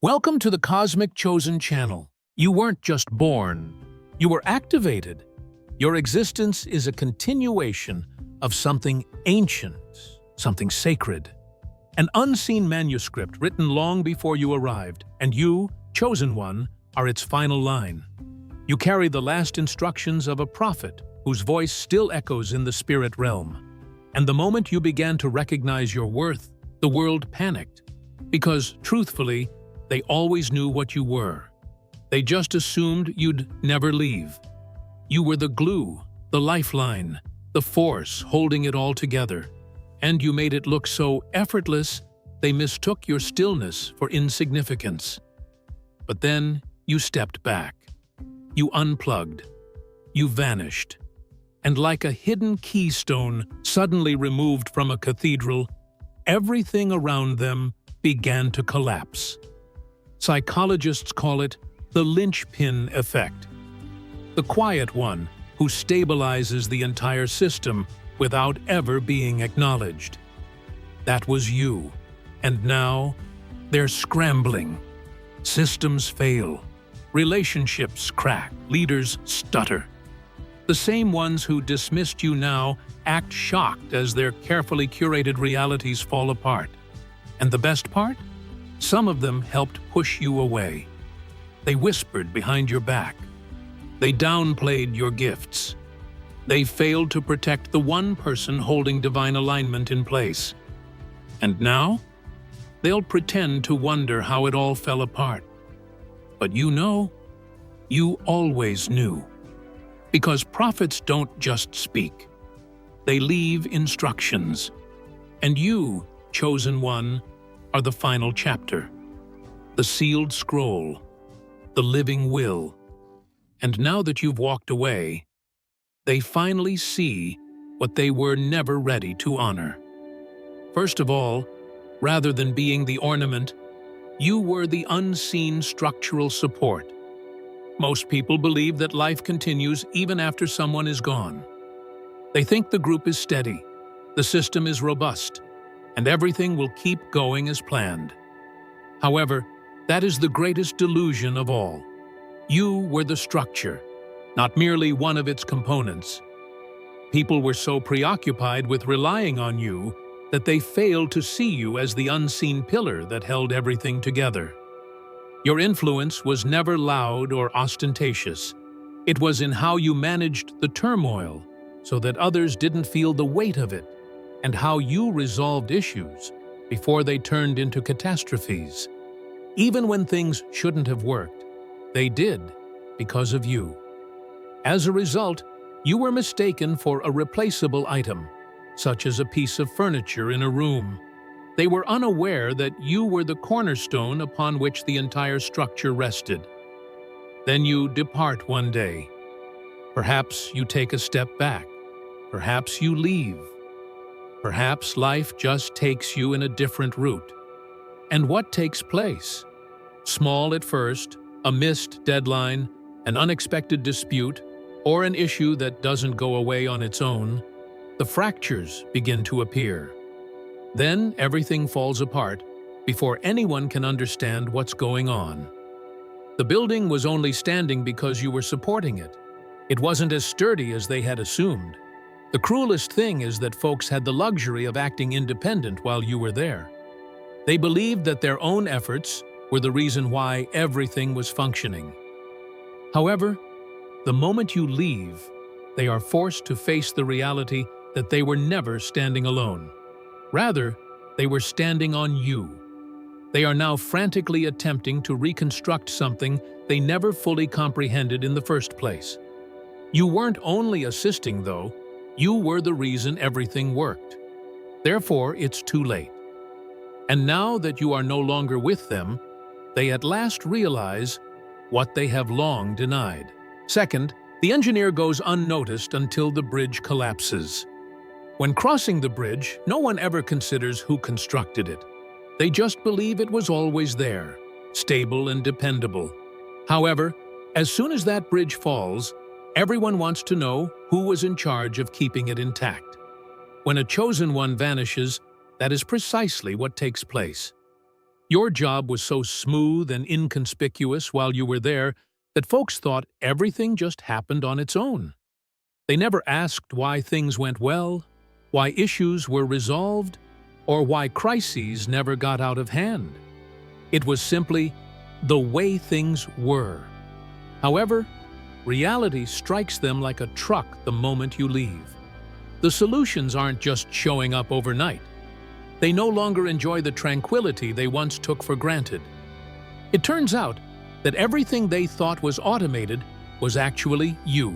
Welcome to the Cosmic Chosen Channel. You weren't just born, you were activated. Your existence is a continuation of something ancient, something sacred. An unseen manuscript written long before you arrived, and you, chosen one, are its final line. You carry the last instructions of a prophet whose voice still echoes in the spirit realm. And the moment you began to recognize your worth, the world panicked. Because, truthfully, they always knew what you were. They just assumed you'd never leave. You were the glue, the lifeline, the force holding it all together. And you made it look so effortless, they mistook your stillness for insignificance. But then you stepped back. You unplugged. You vanished. And like a hidden keystone suddenly removed from a cathedral, everything around them began to collapse. Psychologists call it the linchpin effect. The quiet one who stabilizes the entire system without ever being acknowledged. That was you. And now, they're scrambling. Systems fail. Relationships crack. Leaders stutter. The same ones who dismissed you now act shocked as their carefully curated realities fall apart. And the best part? Some of them helped push you away. They whispered behind your back. They downplayed your gifts. They failed to protect the one person holding divine alignment in place. And now, they'll pretend to wonder how it all fell apart. But you always knew. Because prophets don't just speak. They leave instructions. And you, chosen one, are the final chapter. The sealed scroll. The living will. And now that you've walked away, they finally see what they were never ready to honor. First of all, rather than being the ornament, you were the unseen structural support. Most people believe that life continues even after someone is gone. They think the group is steady, the system is robust, and everything will keep going as planned. However, that is the greatest delusion of all. You were the structure, not merely one of its components. People were so preoccupied with relying on you that they failed to see you as the unseen pillar that held everything together. Your influence was never loud or ostentatious. It was in how you managed the turmoil so that others didn't feel the weight of it, and how you resolved issues before they turned into catastrophes. Even when things shouldn't have worked, they did because of you. As a result, you were mistaken for a replaceable item, such as a piece of furniture in a room. They were unaware that you were the cornerstone upon which the entire structure rested. Then you depart one day. Perhaps you take a step back. Perhaps you leave. Perhaps life just takes you in a different route. And what takes place? Small at first, a missed deadline, an unexpected dispute, or an issue that doesn't go away on its own, the fractures begin to appear. Then everything falls apart before anyone can understand what's going on. The building was only standing because you were supporting it. It wasn't as sturdy as they had assumed. The cruelest thing is that folks had the luxury of acting independent while you were there. They believed that their own efforts were the reason why everything was functioning. However, the moment you leave, they are forced to face the reality that they were never standing alone. Rather, they were standing on you. They are now frantically attempting to reconstruct something they never fully comprehended in the first place. You weren't only assisting, though. You were the reason everything worked. Therefore, it's too late. And now that you are no longer with them, they at last realize what they have long denied. Second, the engineer goes unnoticed until the bridge collapses. When crossing the bridge, no one ever considers who constructed it. They just believe it was always there, stable and dependable. However, as soon as that bridge falls, everyone wants to know who was in charge of keeping it intact. When a chosen one vanishes, that is precisely what takes place. Your job was so smooth and inconspicuous while you were there that folks thought everything just happened on its own. They never asked why things went well, why issues were resolved, or why crises never got out of hand. It was simply the way things were. However, reality strikes them like a truck the moment you leave. The solutions aren't just showing up overnight. They no longer enjoy the tranquility they once took for granted. It turns out that everything they thought was automated was actually you,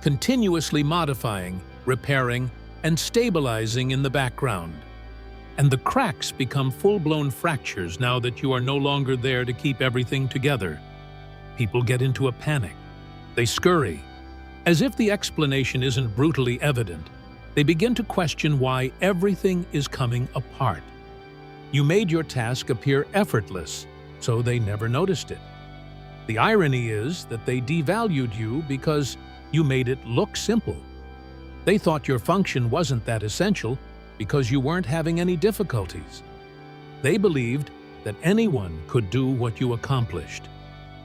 continuously modifying, repairing, and stabilizing in the background. And the cracks become full-blown fractures now that you are no longer there to keep everything together. People get into a panic. They scurry. As if the explanation isn't brutally evident, they begin to question why everything is coming apart. You made your task appear effortless, so they never noticed it. The irony is that they devalued you because you made it look simple. They thought your function wasn't that essential because you weren't having any difficulties. They believed that anyone could do what you accomplished.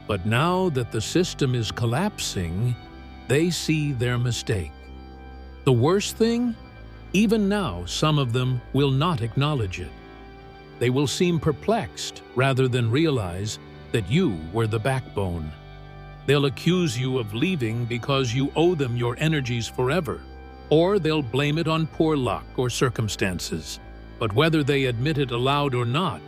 But now that the system is collapsing, they see their mistake. The worst thing? Even now, some of them will not acknowledge it. They will seem perplexed rather than realize that you were the backbone. They'll accuse you of leaving because you owe them your energies forever, or they'll blame it on poor luck or circumstances. But whether they admit it aloud or not,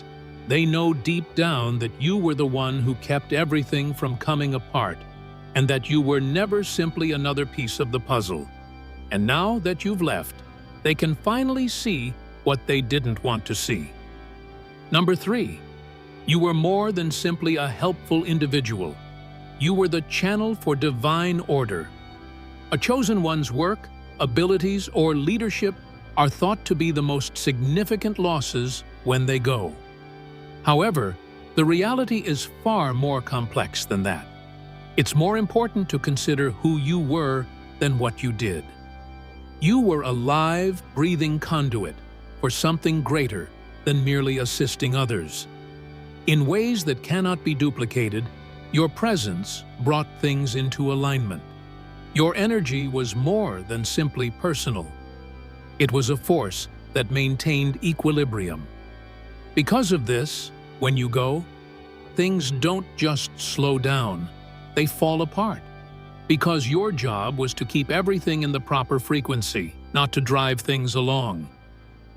they know deep down that you were the one who kept everything from coming apart, and that you were never simply another piece of the puzzle. And now that you've left, they can finally see what they didn't want to see. Number 3, you were more than simply a helpful individual. You were the channel for divine order. A chosen one's work, abilities, or leadership are thought to be the most significant losses when they go. However, the reality is far more complex than that. It's more important to consider who you were than what you did. You were a live, breathing conduit for something greater than merely assisting others. In ways that cannot be duplicated, your presence brought things into alignment. Your energy was more than simply personal. It was a force that maintained equilibrium. Because of this, when you go, things don't just slow down, they fall apart. Because your job was to keep everything in the proper frequency, not to drive things along.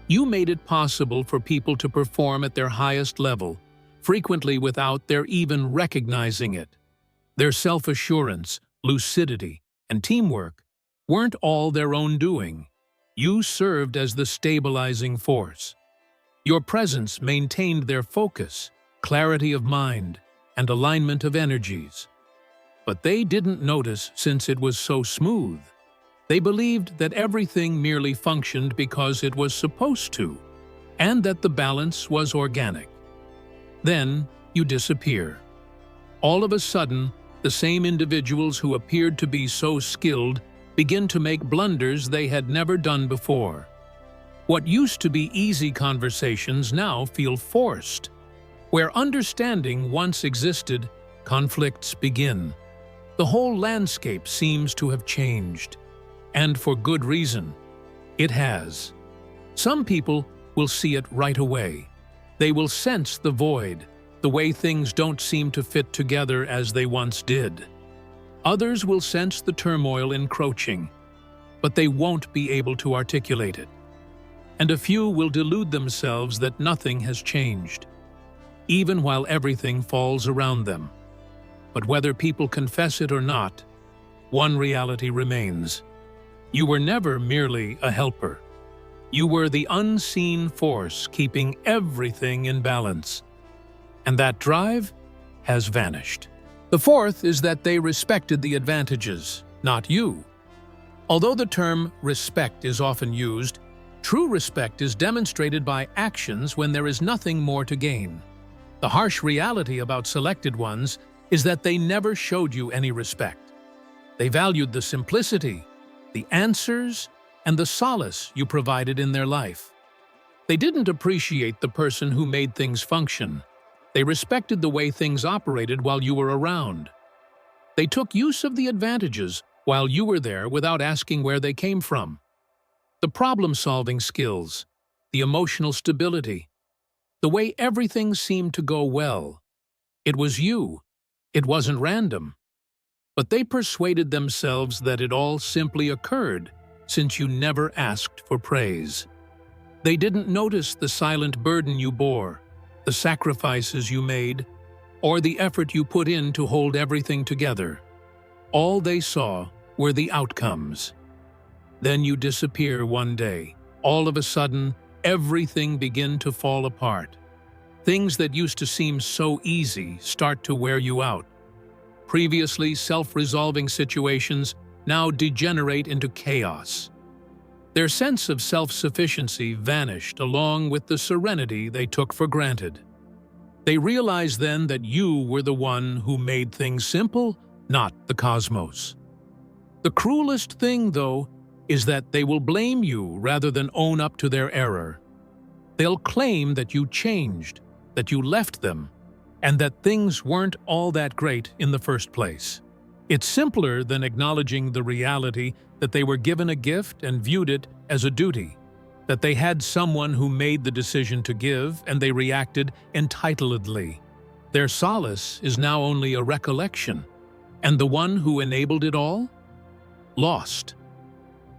You made it possible for people to perform at their highest level, frequently without their even recognizing it. Their self-assurance, lucidity, and teamwork weren't all their own doing. You served as the stabilizing force. Your presence maintained their focus, clarity of mind, and alignment of energies. But they didn't notice since it was so smooth. They believed that everything merely functioned because it was supposed to, and that the balance was organic. Then you disappear. All of a sudden, the same individuals who appeared to be so skilled begin to make blunders they had never done before. What used to be easy conversations now feel forced. Where understanding once existed, conflicts begin. The whole landscape seems to have changed. And for good reason. It has. Some people will see it right away. They will sense the void, the way things don't seem to fit together as they once did. Others will sense the turmoil encroaching, but they won't be able to articulate it. And a few will delude themselves that nothing has changed, even while everything falls around them. But whether people confess it or not, one reality remains. You were never merely a helper. You were the unseen force keeping everything in balance. And that drive has vanished. The fourth is that they respected the advantages, not you. Although the term respect is often used, true respect is demonstrated by actions when there is nothing more to gain. The harsh reality about selected ones is that they never showed you any respect. They valued the simplicity, the answers, and the solace you provided in their life. They didn't appreciate the person who made things function. They respected the way things operated while you were around. They took use of the advantages while you were there without asking where they came from. The problem-solving skills, the emotional stability, the way everything seemed to go well. It was you. It wasn't random. But they persuaded themselves that it all simply occurred since you never asked for praise. They didn't notice the silent burden you bore, the sacrifices you made, or the effort you put in to hold everything together. All they saw were the outcomes. Then you disappear one day. All of a sudden, everything begins to fall apart. Things that used to seem so easy start to wear you out. Previously self-resolving situations now degenerate into chaos. Their sense of self-sufficiency vanished along with the serenity they took for granted. They realized then that you were the one who made things simple, not the cosmos. The cruelest thing, though, is that they will blame you rather than own up to their error. They'll claim that you changed, that you left them, and that things weren't all that great in the first place. It's simpler than acknowledging the reality that they were given a gift and viewed it as a duty, that they had someone who made the decision to give and they reacted entitledly. Their solace is now only a recollection, and the one who enabled it all? Lost.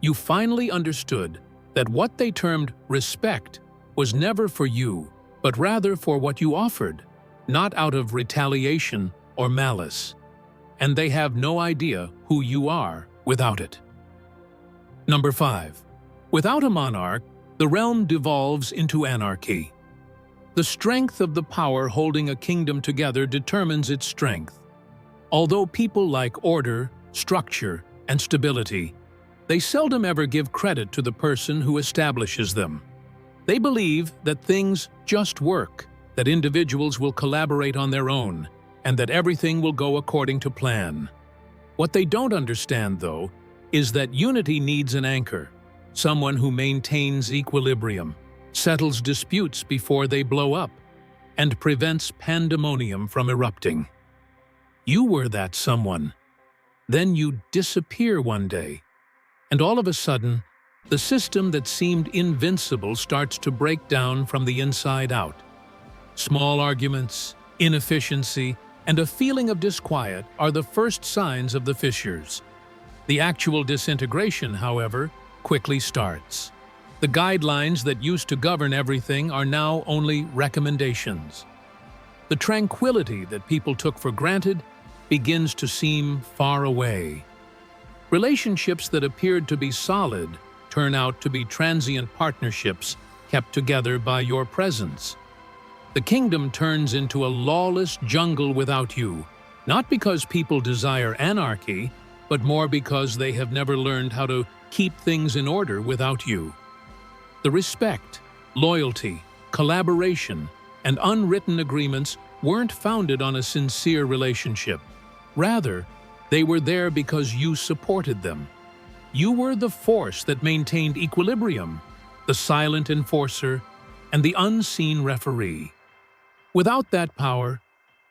You finally understood that what they termed respect was never for you, but rather for what you offered, not out of retaliation or malice. And they have no idea who you are without it. Number 5. Without a monarch, the realm devolves into anarchy. The strength of the power holding a kingdom together determines its strength. Although people like order, structure, and stability, they seldom ever give credit to the person who establishes them. They believe that things just work, that individuals will collaborate on their own, and that everything will go according to plan. What they don't understand, though, is that unity needs an anchor, someone who maintains equilibrium, settles disputes before they blow up, and prevents pandemonium from erupting. You were that someone. Then you disappear one day, and all of a sudden, the system that seemed invincible starts to break down from the inside out. Small arguments, inefficiency, and a feeling of disquiet are the first signs of the fissures. The actual disintegration, however, quickly starts. The guidelines that used to govern everything are now only recommendations. The tranquility that people took for granted begins to seem far away. Relationships that appeared to be solid turn out to be transient partnerships kept together by your presence. The kingdom turns into a lawless jungle without you, not because people desire anarchy, but more because they have never learned how to keep things in order without you. The respect, loyalty, collaboration, and unwritten agreements weren't founded on a sincere relationship. Rather, they were there because you supported them. You were the force that maintained equilibrium, the silent enforcer, and the unseen referee. Without that power,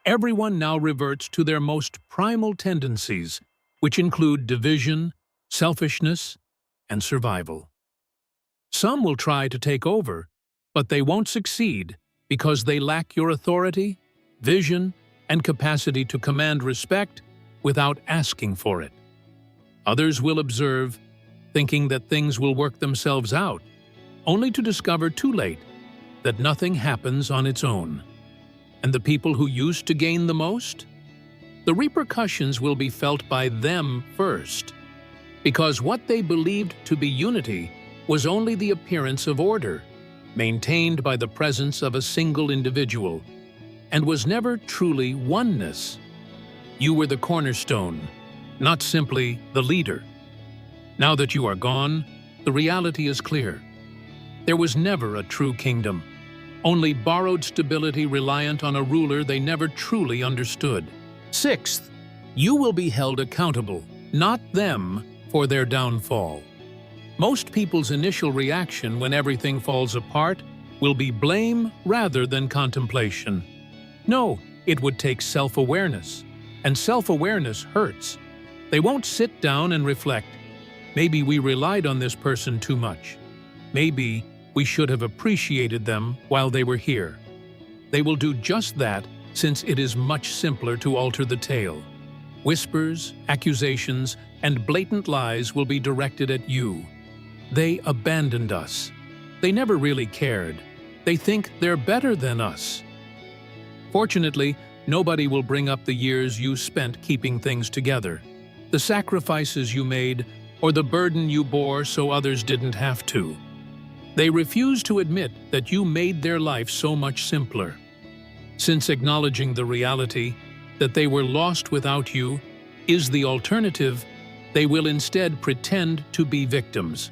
everyone now reverts to their most primal tendencies, which include division, selfishness, and survival. Some will try to take over, but they won't succeed because they lack your authority, vision, and capacity to command respect without asking for it. Others will observe, thinking that things will work themselves out, only to discover too late that nothing happens on its own. And the people who used to gain the most? The repercussions will be felt by them first, because what they believed to be unity was only the appearance of order, maintained by the presence of a single individual, and was never truly oneness. You were the cornerstone, not simply the leader. Now that you are gone, the reality is clear. There was never a true kingdom, only borrowed stability reliant on a ruler they never truly understood. Sixth, you will be held accountable, not them, for their downfall. Most people's initial reaction when everything falls apart will be blame rather than contemplation. No, it would take self-awareness. And self-awareness hurts. They won't sit down and reflect. Maybe we relied on this person too much. Maybe we should have appreciated them while they were here. They will do just that, since it is much simpler to alter the tale. Whispers, accusations, and blatant lies will be directed at you. They abandoned us. They never really cared. They think they're better than us. Fortunately, nobody will bring up the years you spent keeping things together, the sacrifices you made, or the burden you bore so others didn't have to. They refuse to admit that you made their life so much simpler. Since acknowledging the reality that they were lost without you is the alternative, they will instead pretend to be victims.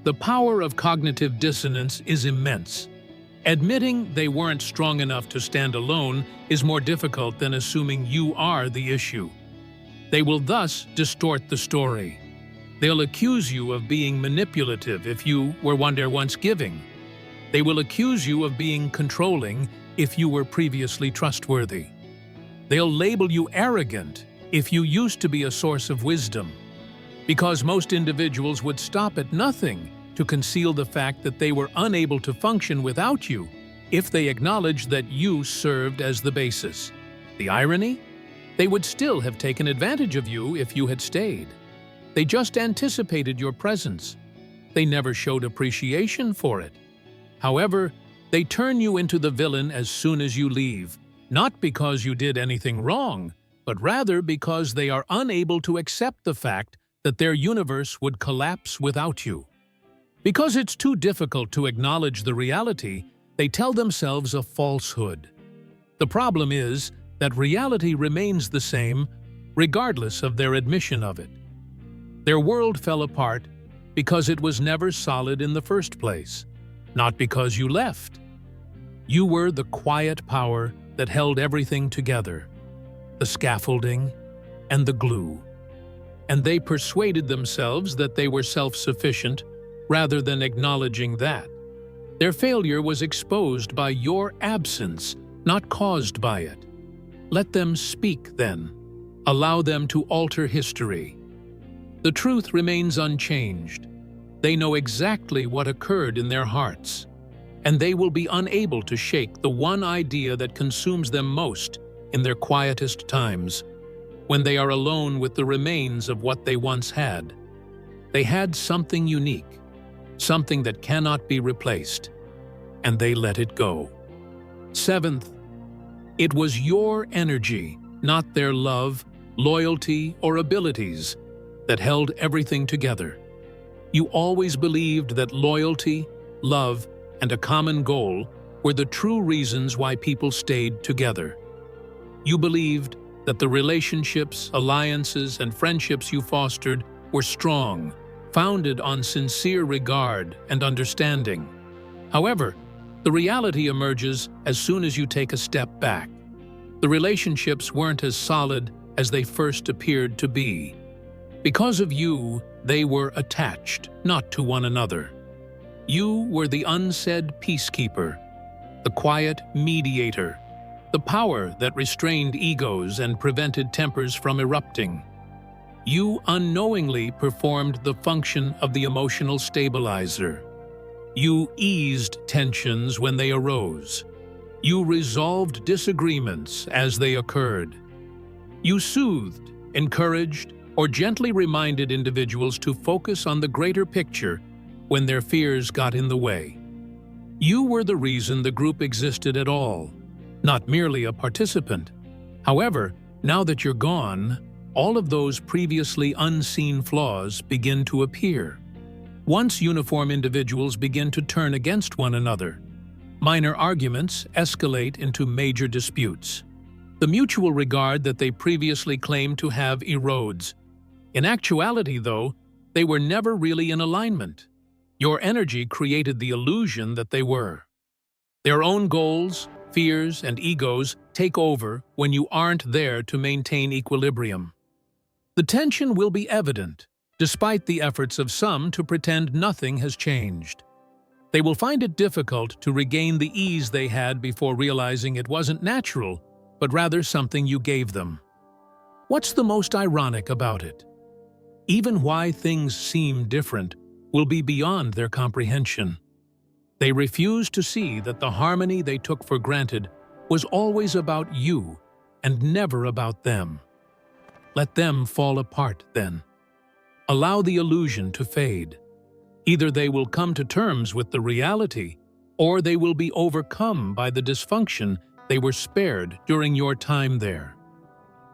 The power of cognitive dissonance is immense. Admitting they weren't strong enough to stand alone is more difficult than assuming you are the issue. They will thus distort the story. They'll accuse you of being manipulative if you were one they're once giving. They will accuse you of being controlling if you were previously trustworthy. They'll label you arrogant if you used to be a source of wisdom. Because most individuals would stop at nothing to conceal the fact that they were unable to function without you if they acknowledged that you served as the basis. The irony? They would still have taken advantage of you if you had stayed. They just anticipated your presence. They never showed appreciation for it. However, they turn you into the villain as soon as you leave, not because you did anything wrong, but rather because they are unable to accept the fact that their universe would collapse without you. Because it's too difficult to acknowledge the reality, they tell themselves a falsehood. The problem is that reality remains the same, regardless of their admission of it. Their world fell apart because it was never solid in the first place, not because you left. You were the quiet power that held everything together, the scaffolding and the glue. And they persuaded themselves that they were self-sufficient rather than acknowledging that. Their failure was exposed by your absence, not caused by it. Let them speak then. Allow them to alter history. The truth remains unchanged. They know exactly what occurred in their hearts, and they will be unable to shake the one idea that consumes them most in their quietest times, when they are alone with the remains of what they once had. They had something unique, something that cannot be replaced, and they let it go. Seventh, it was your energy, not their love, loyalty, or abilities, that held everything together. You always believed that loyalty, love, and a common goal were the true reasons why people stayed together. You believed that the relationships, alliances, and friendships you fostered were strong, founded on sincere regard and understanding. However, the reality emerges as soon as you take a step back. The relationships weren't as solid as they first appeared to be. Because of you, they were attached, not to one another. You were the unsaid peacekeeper, the quiet mediator, the power that restrained egos and prevented tempers from erupting. You unknowingly performed the function of the emotional stabilizer. You eased tensions when they arose. You resolved disagreements as they occurred. You soothed, encouraged, or gently reminded individuals to focus on the greater picture when their fears got in the way. You were the reason the group existed at all, not merely a participant. However, now that you're gone, all of those previously unseen flaws begin to appear. Once uniform individuals begin to turn against one another, minor arguments escalate into major disputes. The mutual regard that they previously claimed to have erodes. In actuality, though, they were never really in alignment. Your energy created the illusion that they were. Their own goals, fears, and egos take over when you aren't there to maintain equilibrium. The tension will be evident, despite the efforts of some to pretend nothing has changed. They will find it difficult to regain the ease they had before realizing it wasn't natural, but rather something you gave them. What's the most ironic about it? Even why things seem different will be beyond their comprehension. They refuse to see that the harmony they took for granted was always about you and never about them. Let them fall apart then. Allow the illusion to fade. Either they will come to terms with the reality, or they will be overcome by the dysfunction they were spared during your time there.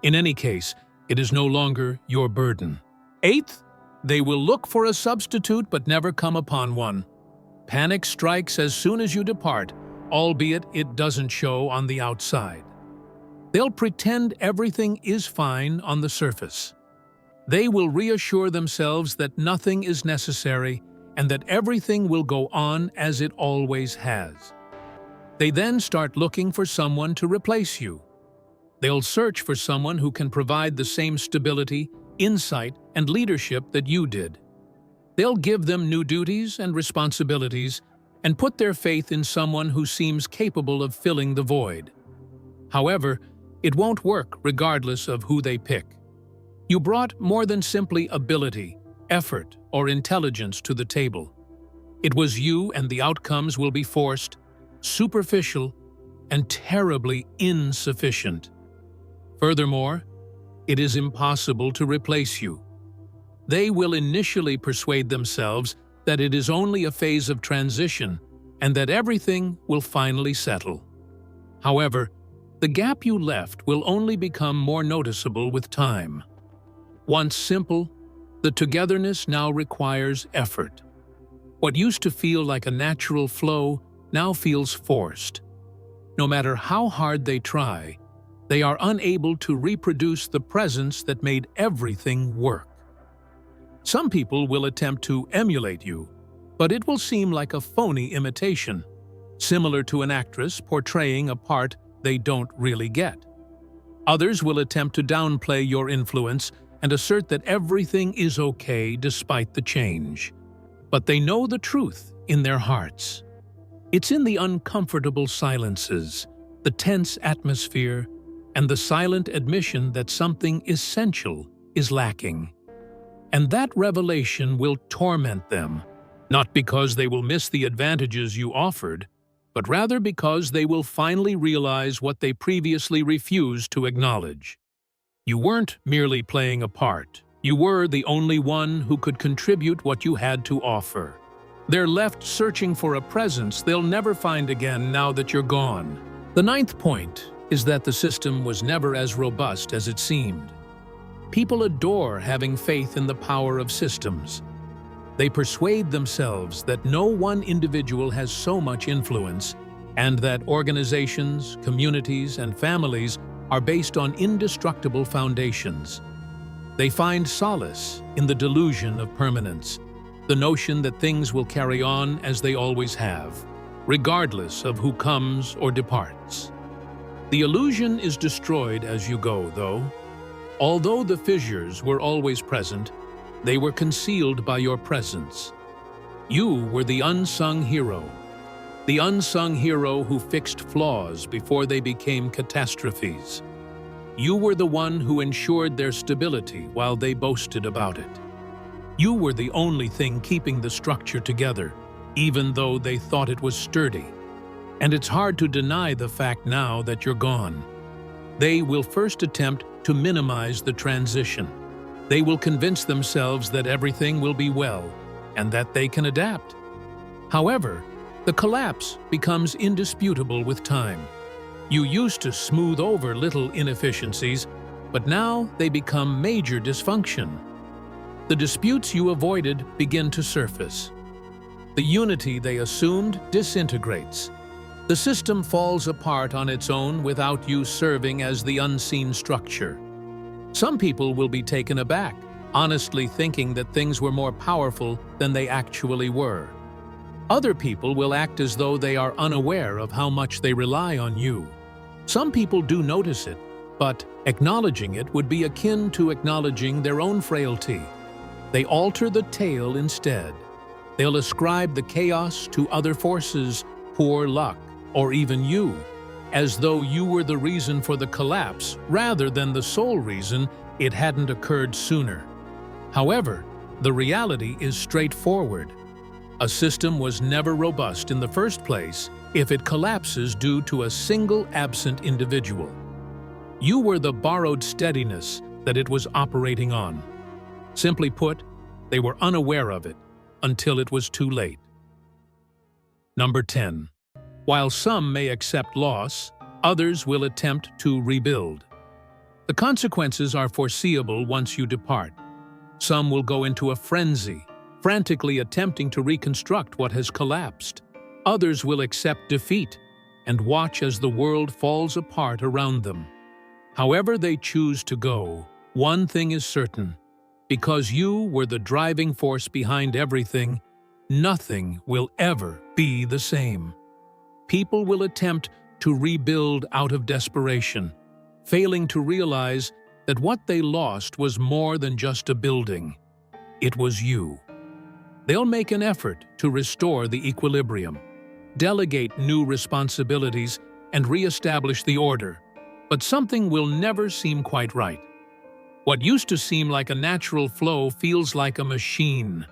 In any case, it is no longer your burden. Eighth, they will look for a substitute but never come upon one. Panic strikes as soon as you depart, albeit it doesn't show on the outside. They'll pretend everything is fine on the surface. They will reassure themselves that nothing is necessary and that everything will go on as it always has. They then start looking for someone to replace you. They'll search for someone who can provide the same stability, insight, and leadership that you did. They'll give them new duties and responsibilities and put their faith in someone who seems capable of filling the void. However, it won't work regardless of who they pick. You brought more than simply ability, effort, or intelligence to the table. It was you, and the outcomes will be forced, superficial, and terribly insufficient. Furthermore, it is impossible to replace you. They will initially persuade themselves that it is only a phase of transition and that everything will finally settle. However, the gap you left will only become more noticeable with time. Once simple, the togetherness now requires effort. What used to feel like a natural flow now feels forced. No matter how hard they try, they are unable to reproduce the presence that made everything work. Some people will attempt to emulate you, but it will seem like a phony imitation, similar to an actress portraying a part they don't really get. Others will attempt to downplay your influence and assert that everything is okay despite the change. But they know the truth in their hearts. It's in the uncomfortable silences, the tense atmosphere, and the silent admission that something essential is lacking. And that revelation will torment them, not because they will miss the advantages you offered, but rather because they will finally realize what they previously refused to acknowledge. You weren't merely playing a part. You were the only one who could contribute what you had to offer. They're left searching for a presence they'll never find again now that you're gone. The ninth point is that the system was never as robust as it seemed. People adore having faith in the power of systems. They persuade themselves that no one individual has so much influence and that organizations, communities, and families are based on indestructible foundations. They find solace in the delusion of permanence, the notion that things will carry on as they always have, regardless of who comes or departs. The illusion is destroyed as you go, though. Although the fissures were always present, they were concealed by your presence. You were the unsung hero who fixed flaws before they became catastrophes. You were the one who ensured their stability while they boasted about it. You were the only thing keeping the structure together, even though they thought it was sturdy. And it's hard to deny the fact now that you're gone. They will first attempt to minimize the transition. They will convince themselves that everything will be well and that they can adapt. However, the collapse becomes indisputable with time. You used to smooth over little inefficiencies, but now they become major dysfunction. The disputes you avoided begin to surface. The unity they assumed disintegrates. The system falls apart on its own without you serving as the unseen structure. Some people will be taken aback, honestly thinking that things were more powerful than they actually were. Other people will act as though they are unaware of how much they rely on you. Some people do notice it, but acknowledging it would be akin to acknowledging their own frailty. They alter the tale instead. They'll ascribe the chaos to other forces, poor luck, or even you, as though you were the reason for the collapse rather than the sole reason it hadn't occurred sooner. However, the reality is straightforward. A system was never robust in the first place if it collapses due to a single absent individual. You were the borrowed steadiness that it was operating on. Simply put, they were unaware of it until it was too late. Number 10. While some may accept loss, others will attempt to rebuild. The consequences are foreseeable once you depart. Some will go into a frenzy, frantically attempting to reconstruct what has collapsed. Others will accept defeat and watch as the world falls apart around them. However they choose to go, one thing is certain. Because you were the driving force behind everything, nothing will ever be the same. People will attempt to rebuild out of desperation, failing to realize that what they lost was more than just a building. It was you. They'll make an effort to restore the equilibrium, delegate new responsibilities, and re-establish the order, but something will never seem quite right. What used to seem like a natural flow feels like a machine.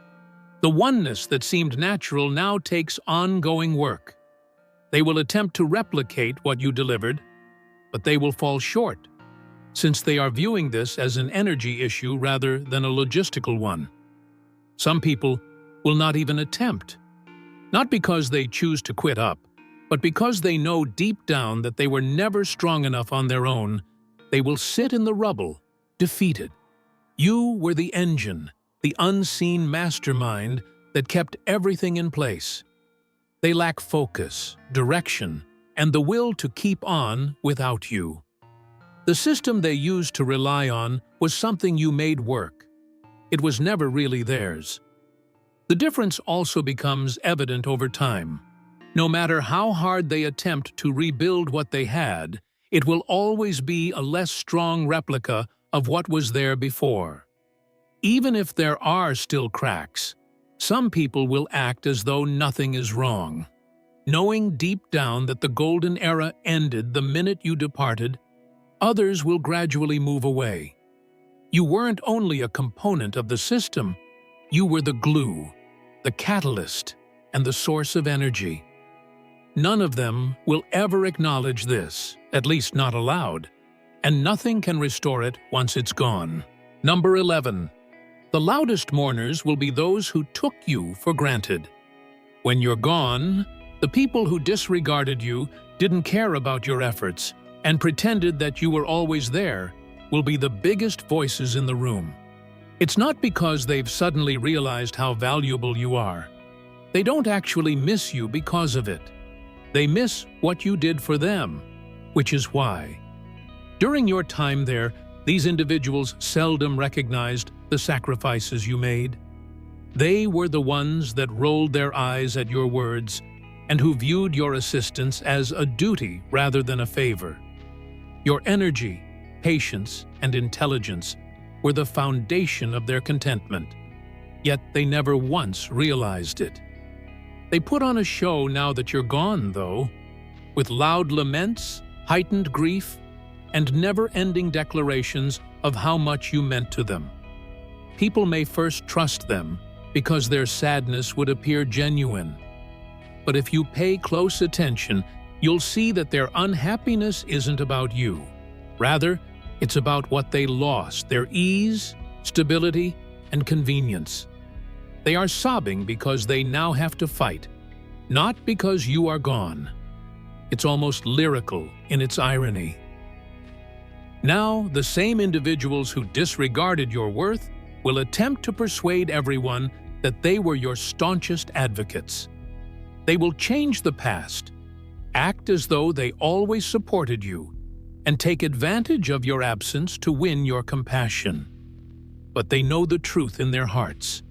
The oneness that seemed natural now takes ongoing work. They will attempt to replicate what you delivered, but they will fall short, since they are viewing this as an energy issue rather than a logistical one. Some people will not even attempt, not because they choose to quit up, but because they know deep down that they were never strong enough on their own. They will sit in the rubble, defeated. You were the engine, the unseen mastermind that kept everything in place. They lack focus, direction, and the will to keep on without you. The system they used to rely on was something you made work. It was never really theirs. The difference also becomes evident over time. No matter how hard they attempt to rebuild what they had, it will always be a less strong replica of what was there before. Even if there are still cracks, some people will act as though nothing is wrong, knowing deep down that the golden era ended the minute you departed. Others will gradually move away. You weren't only a component of the system, you were the glue, the catalyst, and the source of energy. None of them will ever acknowledge this, at least not aloud, and nothing can restore it once it's gone. Number 11. The loudest mourners will be those who took you for granted. When you're gone, the people who disregarded you, didn't care about your efforts, and pretended that you were always there, will be the biggest voices in the room. It's not because they've suddenly realized how valuable you are. They don't actually miss you because of it. They miss what you did for them, which is why. During your time there, these individuals seldom recognized the sacrifices you made. They were the ones that rolled their eyes at your words and who viewed your assistance as a duty rather than a favor. Your energy, patience, and intelligence were the foundation of their contentment, yet they never once realized it. They put on a show now that you're gone, though, with loud laments, heightened grief, and never-ending declarations of how much you meant to them. People may first trust them because their sadness would appear genuine. But if you pay close attention, you'll see that their unhappiness isn't about you. Rather, it's about what they lost, their ease, stability, and convenience. They are sobbing because they now have to fight, not because you are gone. It's almost lyrical in its irony. Now, the same individuals who disregarded your worth will attempt to persuade everyone that they were your staunchest advocates. They will change the past, act as though they always supported you, and take advantage of your absence to win your compassion. But they know the truth in their hearts.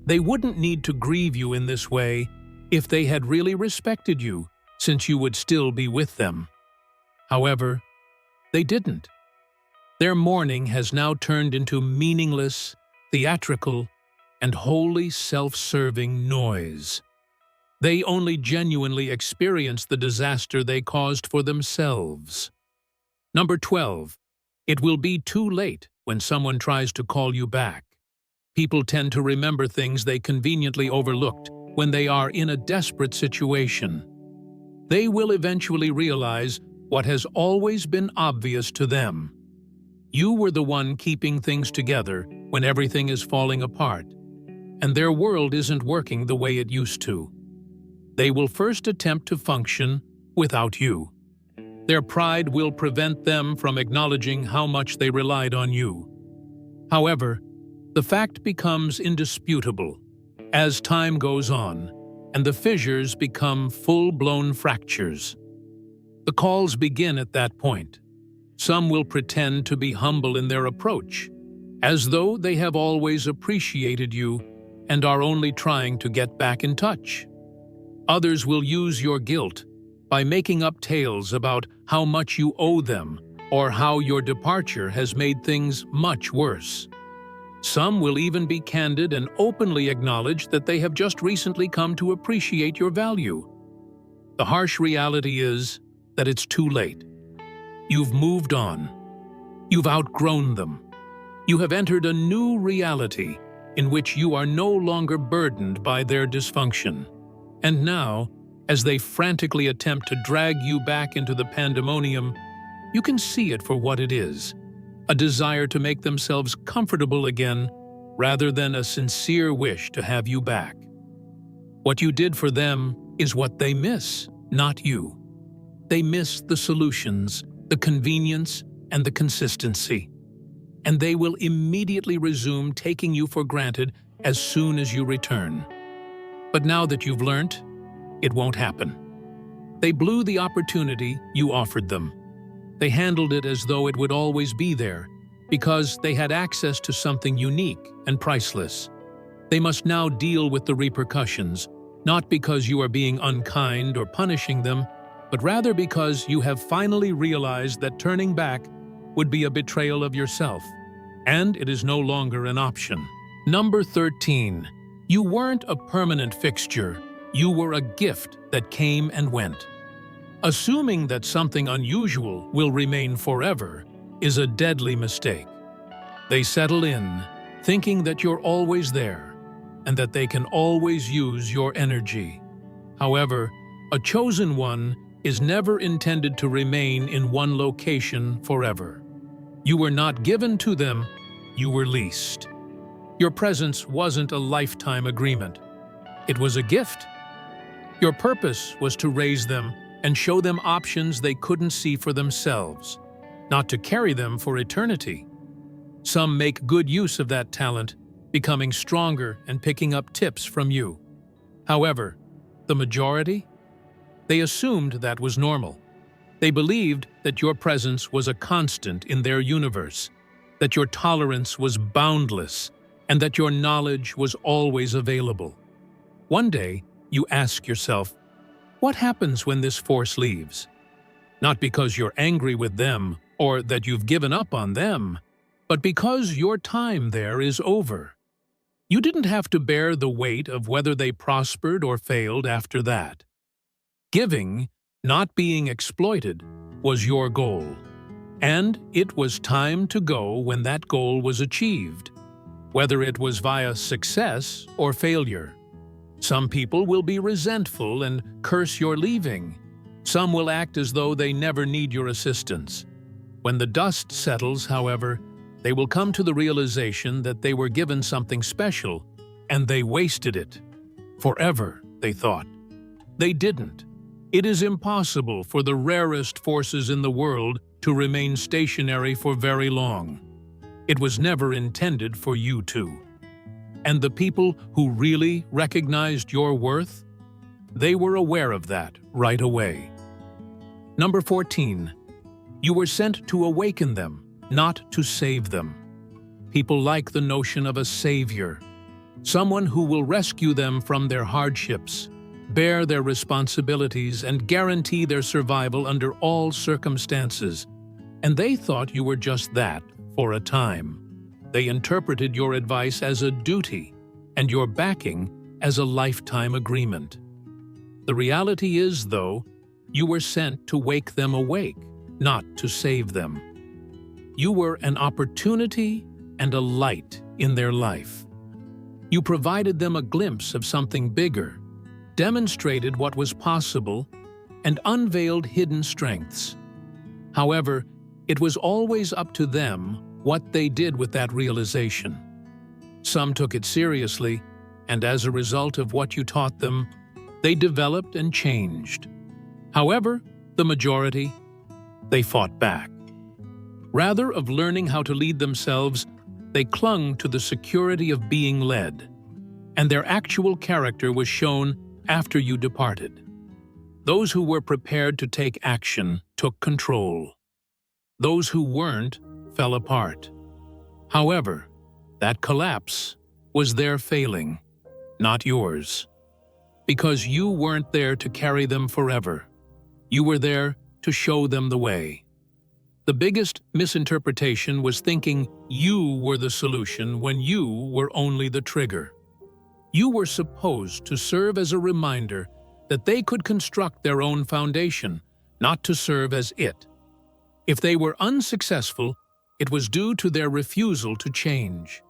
They wouldn't need to grieve you in this way if they had really respected you, since you would still be with them. However, they didn't. Their mourning has now turned into meaningless, theatrical, and wholly self-serving noise. They only genuinely experience the disaster they caused for themselves. Number 12. It will be too late when someone tries to call you back. People tend to remember things they conveniently overlooked when they are in a desperate situation. They will eventually realize what has always been obvious to them. You were the one keeping things together when everything is falling apart, and their world isn't working the way it used to. They will first attempt to function without you. Their pride will prevent them from acknowledging how much they relied on you. However, the fact becomes indisputable as time goes on, and the fissures become full-blown fractures. The calls begin at that point. Some will pretend to be humble in their approach, as though they have always appreciated you and are only trying to get back in touch. Others will use your guilt by making up tales about how much you owe them or how your departure has made things much worse. Some will even be candid and openly acknowledge that they have just recently come to appreciate your value. The harsh reality is that it's too late. You've moved on. You've outgrown them. You have entered a new reality in which you are no longer burdened by their dysfunction. And now, as they frantically attempt to drag you back into the pandemonium, you can see it for what it is: a desire to make themselves comfortable again rather than a sincere wish to have you back. What you did for them is what they miss, not you. They miss the solutions, the convenience, and the consistency. And they will immediately resume taking you for granted as soon as you return. But now that you've learnt, it won't happen. They blew the opportunity you offered them. They handled it as though it would always be there, because they had access to something unique and priceless. They must now deal with the repercussions, not because you are being unkind or punishing them, but rather because you have finally realized that turning back would be a betrayal of yourself, and it is no longer an option. Number 13. You weren't a permanent fixture. You were a gift that came and went. Assuming that something unusual will remain forever is a deadly mistake. They settle in, thinking that you're always there, and that they can always use your energy. However, a chosen one is never intended to remain in one location forever. You were not given to them, you were leased. Your presence wasn't a lifetime agreement. It was a gift. Your purpose was to raise them and show them options they couldn't see for themselves, not to carry them for eternity. Some make good use of that talent, becoming stronger and picking up tips from you. However, the majority? They assumed that was normal. They believed that your presence was a constant in their universe, that your tolerance was boundless, and that your knowledge was always available. One day, you ask yourself, what happens when this force leaves? Not because you're angry with them or that you've given up on them, but because your time there is over. You didn't have to bear the weight of whether they prospered or failed after that. Giving, not being exploited, was your goal. And it was time to go when that goal was achieved, whether it was via success or failure. Some people will be resentful and curse your leaving. Some will act as though they never need your assistance. When the dust settles, however, they will come to the realization that they were given something special, and they wasted it. Forever, they thought. They didn't. It is impossible for the rarest forces in the world to remain stationary for very long. It was never intended for you to. And the people who really recognized your worth, they were aware of that right away. Number 14. You were sent to awaken them, not to save them. People like the notion of a savior, someone who will rescue them from their hardships, bear their responsibilities, and guarantee their survival under all circumstances. And they thought you were just that for a time. They interpreted your advice as a duty, and your backing as a lifetime agreement. The reality is, though, you were sent to wake them awake, not to save them. You were an opportunity and a light in their life. You provided them a glimpse of something bigger, demonstrated what was possible, and unveiled hidden strengths. However, it was always up to them what they did with that realization. Some took it seriously, and as a result of what you taught them, they developed and changed. However, the majority, they fought back. Rather of learning how to lead themselves, they clung to the security of being led, and their actual character was shown after you departed. Those who were prepared to take action took control. Those who weren't fell apart. However, that collapse was their failing, not yours. Because you weren't there to carry them forever. You were there to show them the way. The biggest misinterpretation was thinking you were the solution when you were only the trigger. You were supposed to serve as a reminder that they could construct their own foundation, not to serve as it. If they were unsuccessful, it was due to their refusal to change.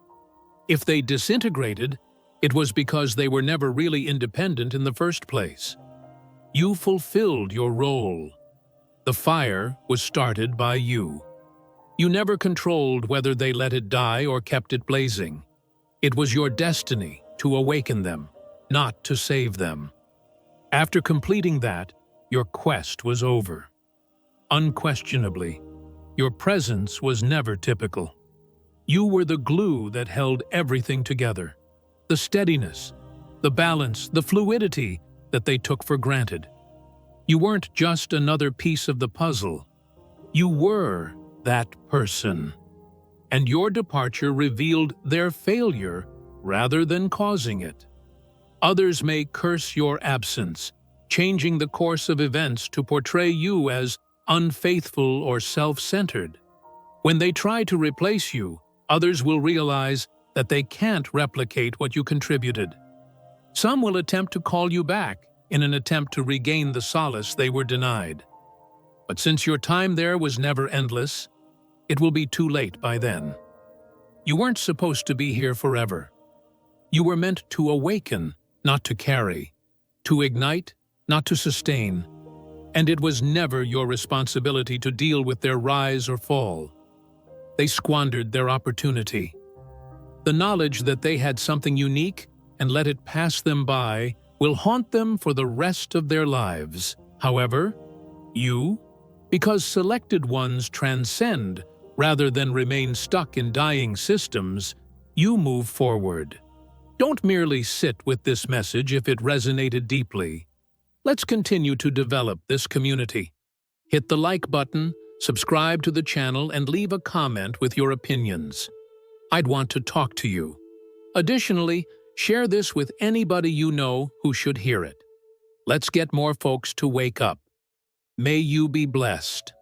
If they disintegrated, it was because they were never really independent in the first place. You fulfilled your role. The fire was started by you. You never controlled whether they let it die or kept it blazing. It was your destiny to awaken them, not to save them. After completing that, your quest was over. Unquestionably, your presence was never typical. You were the glue that held everything together. The steadiness, the balance, the fluidity that they took for granted. You weren't just another piece of the puzzle. You were that person. And your departure revealed their failure rather than causing it. Others may curse your absence, changing the course of events to portray you as unfaithful or self-centered. When they try to replace you, others will realize that they can't replicate what you contributed. Some will attempt to call you back in an attempt to regain the solace they were denied. But since your time there was never endless, it will be too late by then. You weren't supposed to be here forever. You were meant to awaken, not to carry, to ignite, not to sustain, and it was never your responsibility to deal with their rise or fall. They squandered their opportunity. The knowledge that they had something unique and let it pass them by will haunt them for the rest of their lives. However, you, because selected ones transcend rather than remain stuck in dying systems, you move forward. Don't merely sit with this message if it resonated deeply. Let's continue to develop this community. Hit the like button, subscribe to the channel, and leave a comment with your opinions. I'd want to talk to you. Additionally, share this with anybody you know who should hear it. Let's get more folks to wake up. May you be blessed.